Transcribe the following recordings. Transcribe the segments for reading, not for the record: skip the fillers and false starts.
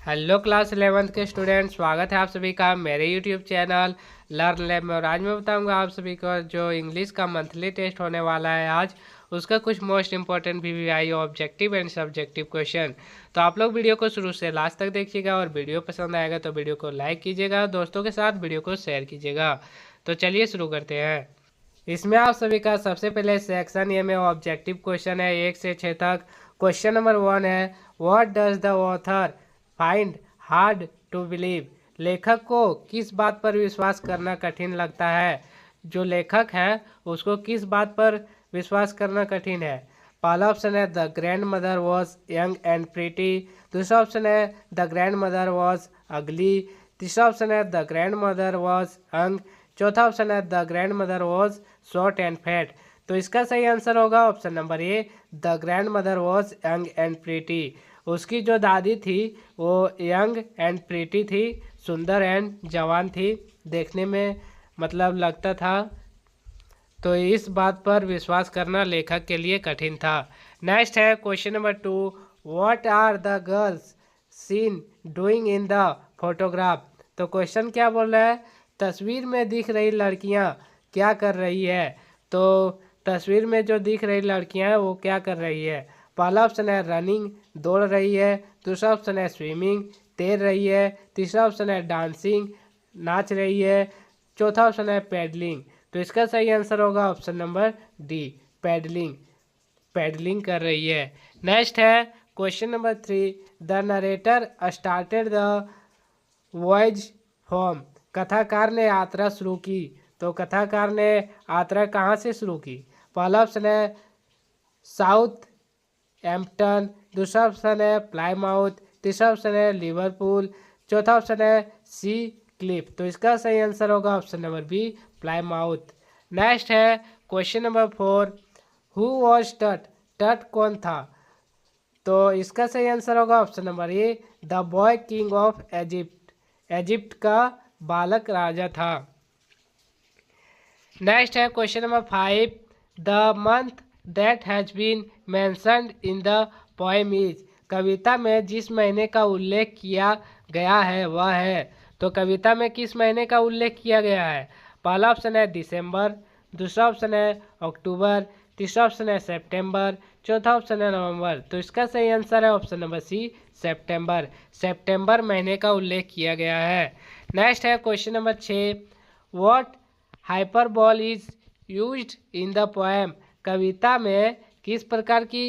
Hello class 11th के student, स्वागत है आप सभी का मेरे यूट्यूब चैनल लर्न लैब में। और आज मैं बताऊंगा आप सभी को जो इंग्लिश का मंथली टेस्ट होने वाला है आज, उसका कुछ most important VVI objective and subjective question. तो आप लोग वीडियो को शुरू से लास्ट तक देखिएगा और वीडियो पसंद आएगा तो वीडियो को लाइक कीजिएगा, दोस्तों के साथ वीडियो को शेयर कीजिएगा। तो चलिए शुरू करते हैं। इसमें आप सभी का सबसे पहले सेक्शन ए में ऑब्जेक्टिव क्वेश्चन है 1 से 6 तक। क्वेश्चन नंबर 1 है, what does the author find hard to believe. लेखक को किस बात पर विश्वास करना कठिन लगता है। जो लेखक है उसको किस बात पर विश्वास करना कठिन है। पहला ऑप्शन है the grand mother was young and pretty. दूसरा ऑप्शन है द ग्रैंड मदर वॉज अगली। तीसरा ऑप्शन है the grand mother was young. चौथा ऑप्शन है the grand mother was short and fat. तो इसका सही आंसर होगा option number A, the grand mother was young and pretty. उसकी जो दादी थी वो यंग एंड प्रीटी थी, सुंदर एंड जवान थी, देखने में मतलब लगता था। तो इस बात पर विश्वास करना लेखक के लिए कठिन था। नेक्स्ट है question number 2, what are the girls seen doing in the photograph. तो क्वेश्चन क्या बोल रहा है, तस्वीर में दिख रही लड़कियां क्या कर रही है। तो तस्वीर में जो दिख रही लड़कियां हैं वो क्या कर रही है। पहला ऑप्शन है रनिंग, दौड़ रही है। दूसरा ऑप्शन है स्विमिंग, तैर रही है। तीसरा ऑप्शन है डांसिंग, नाच रही है। चौथा ऑप्शन है पैडलिंग। तो इसका सही आंसर होगा option number D, paddling, paddling कर रही है। नेक्स्ट है question number 3, the narrator started the voyage home. कथाकार ने यात्रा शुरू की। तो कथाकार ने यात्रा कहाँ से शुरू की। पहला ऑप्शन है साउथ एम्पटन। दूसरा ऑप्शन है प्लाईमाउथ। तीसरा ऑप्शन है लिवरपूल। चौथा ऑप्शन है सी क्लिफ। तो इसका सही आंसर होगा option number B, Plymouth. Next है question number 4, who was Tut. Tut कौन था। तो इसका सही आंसर होगा option number A, the boy king of Egypt. Egypt का बालक राजा था। नेक्स्ट है question number 5, the month that has been mentioned in the poem is. कविता में जिस महीने का उल्लेख किया गया है वह है। तो कविता में किस महीने का उल्लेख किया गया है। पहला ऑप्शन है दिसंबर। दूसरा ऑप्शन है अक्टूबर। तीसरा ऑप्शन है सितंबर। चौथा ऑप्शन है नवंबर। तो इसका सही आंसर है ऑप्शन नंबर सी, सितंबर। सितंबर महीने का उल्लेख किया गया है। नेक्स्ट है question number 6, what hyperbole is used in the poem. कविता में किस प्रकार की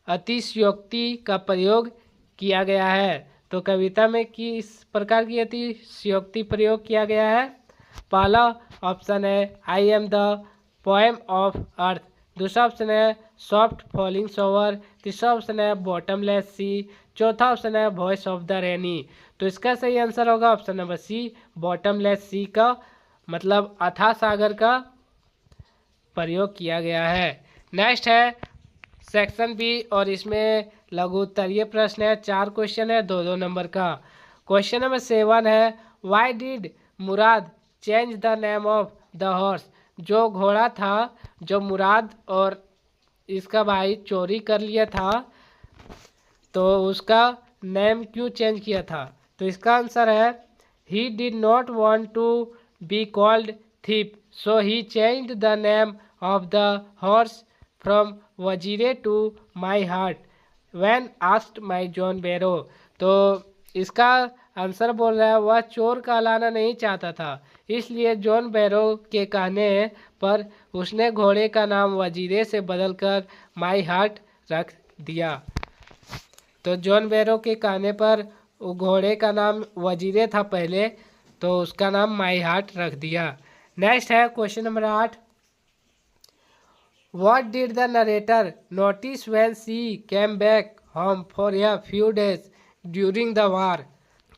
अतिशयोक्ति का प्रयोग किया गया है। तो कविता में किस प्रकार की अतिशयोक्ति प्रयोग किया गया है। पहला ऑप्शन है I am the poem of earth. दूसरा ऑप्शन है सॉफ्ट फॉलिंग शॉवर। तीसरा ऑप्शन है बॉटमलेस सी। चौथा ऑप्शन है वॉइस ऑफ द रेनी। तो इसका सही आंसर होगा ऑप्शन नंबर सी, बॉटमलेस सी का मतलब अथाह सागर का प्रयोग किया गया है। नेक्स्ट है सेक्शन बी और इसमें लघु उत्तरीय प्रश्न है। 4 क्वेश्चन है, 2-2 नंबर का। क्वेश्चन नंबर 7 है, why did Murad change the name of the horse. जो घोड़ा था, जो मुराद और इसका भाई चोरी कर लिया था, तो उसका नेम क्यों चेंज किया था। तो इसका आंसर है he did not want to be called thief, so he changed the name of the horse from वजीरे to my heart when asked my John Barrow। तो इसका आंसर बोल रहा है वह चोर कहलाना नहीं चाहता था, इसलिए जॉन बैरो के कहने पर उसने घोड़े का नाम वजीरे से बदलकर माई हार्ट रख दिया। तो जॉन बैरो के कहने पर वो घोड़े का नाम वजीरे था पहले, तो उसका नाम माई हार्ट रख दिया। नेक्स्ट है question number 8, what did the narrator notice when she came back home for a few days during the war.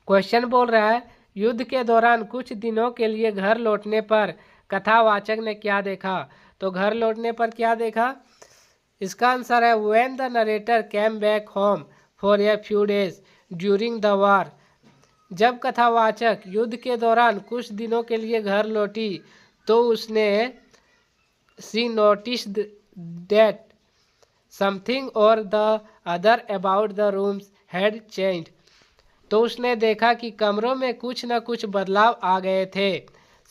Question बोल रहा है युद्ध के दौरान कुछ दिनों के लिए घर लौटने पर कथावाचक ने क्या देखा। तो घर लौटने पर क्या देखा। इसका आंसर है when the narrator came back home for a few days during the war. जब कथावाचक युद्ध के दौरान कुछ दिनों के लिए घर लौटी तो उसने सी नोटिस्ड दैट समथिंग और the other about the rooms had changed. तो उसने देखा कि कमरों में कुछ न कुछ बदलाव आ गए थे।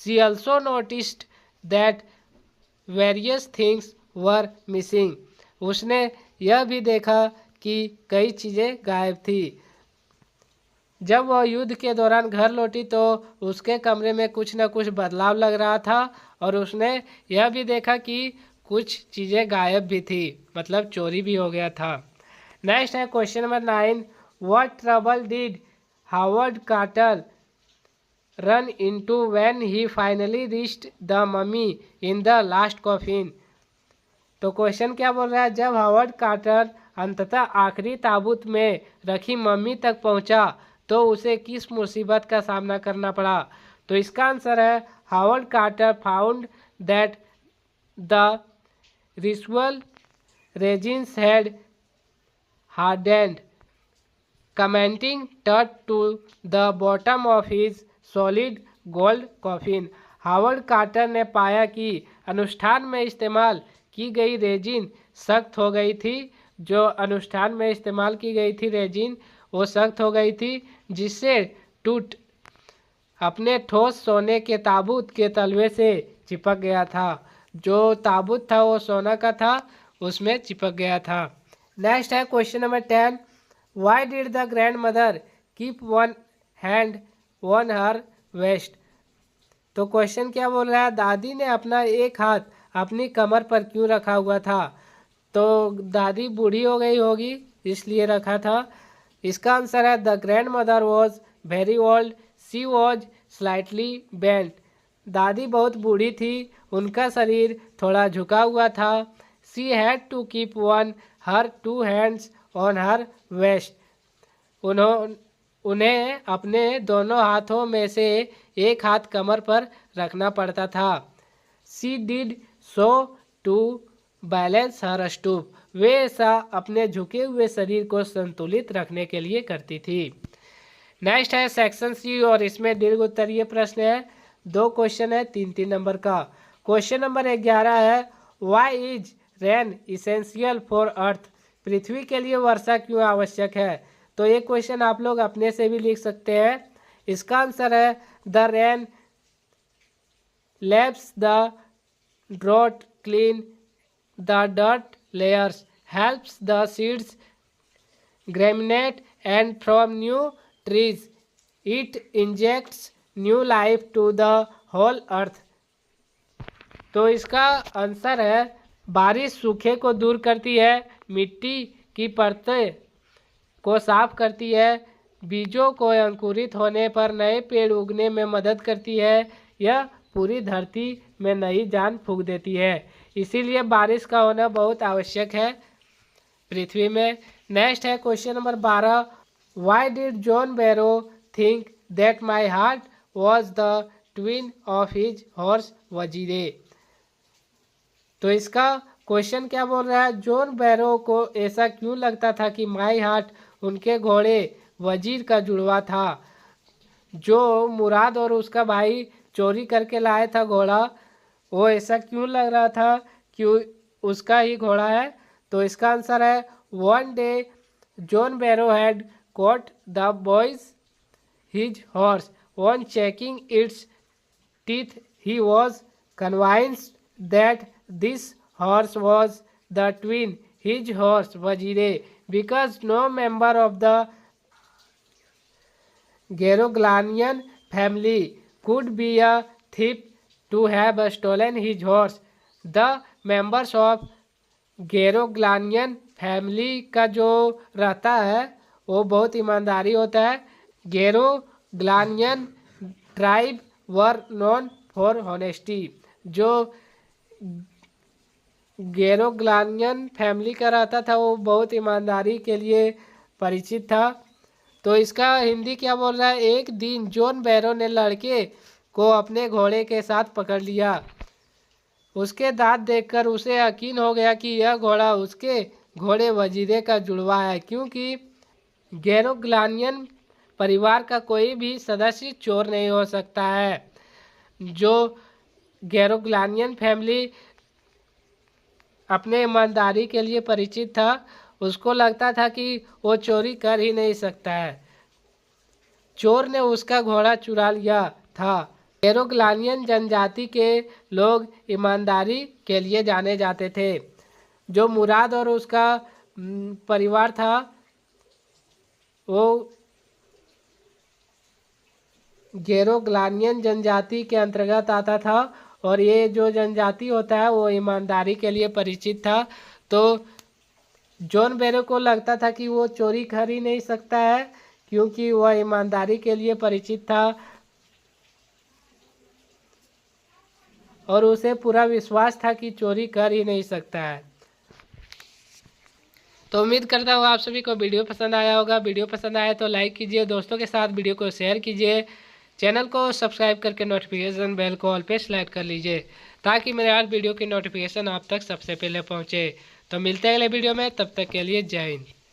She also noticed that various things were missing. उसने यह भी देखा कि कई चीज़ें गायब थी। जब वह युद्ध के दौरान घर लौटी तो उसके कमरे में कुछ न कुछ बदलाव लग रहा था और उसने यह भी देखा कि कुछ चीज़ें गायब भी थी, मतलब चोरी भी हो गया था। नेक्स्ट है question number 9। What trouble did Howard Carter run into when he finally reached the mummy in the last coffin. तो क्वेश्चन क्या बोल रहा है, जब हावर्ड कार्टर अंततः आखिरी ताबूत में रखी मम्मी तक पहुंचा तो उसे किस मुसीबत का सामना करना पड़ा। तो इसका आंसर है Howard Carter found that the ritual resins had hardened, commenting dirt to the bottom of his solid gold coffin। Howard Carter ने पाया कि अनुष्ठान में इस्तेमाल की गई रेजिन सख्त हो गई थी। जो अनुष्ठान में इस्तेमाल की गई थी रेजिन वो सख्त हो गई थी, जिससे टूट अपने ठोस सोने के ताबूत के तलवे से चिपक गया था। जो ताबूत था वो सोना का था, उसमें चिपक गया था। नेक्स्ट है question number 10। Why did the grand mother keep one hand on her waist. तो क्वेश्चन क्या बोल रहा है, दादी ने अपना एक हाथ अपनी कमर पर क्यों रखा हुआ था। तो दादी बूढ़ी हो गई होगी इसलिए रखा था। इसका आंसर है the grand mother was very old, she was slightly bent. दादी बहुत बूढ़ी थी, उनका शरीर थोड़ा झुका हुआ था। She had to keep one her two hands on her waist. उन्हें अपने दोनों हाथों में से एक हाथ कमर पर रखना पड़ता था। She did so to balance her stoop. वे ऐसा अपने झुके हुए शरीर को संतुलित रखने के लिए करती थी। नेक्स्ट है सेक्शन सी और इसमें दीर्घ उत्तरीय प्रश्न है। 2 क्वेश्चन है 3-3 नंबर का। क्वेश्चन नंबर 11 है why is rain essential for earth. पृथ्वी के लिए वर्षा क्यों आवश्यक है। तो ये क्वेश्चन आप लोग अपने से भी लिख सकते हैं। इसका आंसर है the rain helps the drought clean the dirt layers, helps the seeds germinate and from new trees. It injects new life to the whole earth। तो इसका आंसर है बारिश सूखे को दूर करती है, मिट्टी की परतें को साफ करती है, बीजों को अंकुरित होने पर नए पेड़ उगने में मदद करती है, यह पूरी धरती में नई जान फूंक देती है। इसीलिए बारिश का होना बहुत आवश्यक है पृथ्वी में। नेक्स्ट है question number 12। Why did John Byro think that My Heart was the twin of his horse Vazire. तो इसका क्वेश्चन क्या बोल रहा है, जॉन बैरो को ऐसा क्यों लगता था कि माई हार्ट उनके घोड़े वजीर का जुड़वा था। जो मुराद और उसका भाई चोरी करके लाया था घोड़ा, वो ऐसा क्यों लग रहा था कि उसका ही घोड़ा है। तो इसका आंसर है one day John Byro had caught the boys his horse on checking its teeth he was convinced that this horse was the twin his horse Vazire because no member of the Garoghlanian family could be a thief to have stolen his horse। The members of Garoghlanian family का जो रहता है वो बहुत ईमानदारी होता है। Garoghlanian tribe were known for honesty. जो गेरोग्लानियन फैमिली का रहता था वो बहुत ईमानदारी के लिए परिचित था। तो इसका हिंदी क्या बोल रहा है, एक दिन जॉन बैरो ने लड़के को अपने घोड़े के साथ पकड़ लिया। उसके दांत देखकर उसे यकीन हो गया कि यह घोड़ा उसके घोड़े वजीरे का जुड़वा है, क्योंकि गेरोग्लानियन परिवार का कोई भी सदस्य चोर नहीं हो सकता है। जो गेरोग्लानियन फैमिली अपने ईमानदारी के लिए परिचित था, उसको लगता था कि वो चोरी कर ही नहीं सकता है। चोर ने उसका घोड़ा चुरा लिया था। कैरोग्लानियन जनजाति के लोग ईमानदारी के लिए जाने जाते थे। जो मुराद और उसका परिवार था वो कैरोग्लानियन जनजाति के अंतर्गत आता था और ये जो जनजाति होता है वो ईमानदारी के लिए परिचित था। तो जॉन बेरो को लगता था कि वो चोरी कर ही नहीं सकता है क्योंकि वह ईमानदारी के लिए परिचित था और उसे पूरा विश्वास था कि चोरी कर ही नहीं सकता है। तो उम्मीद करता हूँ आप सभी को वीडियो पसंद आया होगा। वीडियो पसंद आया तो लाइक कीजिए, दोस्तों के साथ वीडियो को शेयर कीजिए, चैनल को सब्सक्राइब करके नोटिफिकेशन बेल को ऑल पे सेलेक्ट कर लीजिए ताकि मेरे हर वीडियो की नोटिफिकेशन आप तक सबसे पहले पहुँचे। तो मिलते हैं अगले वीडियो में, तब तक के लिए जय हिंद।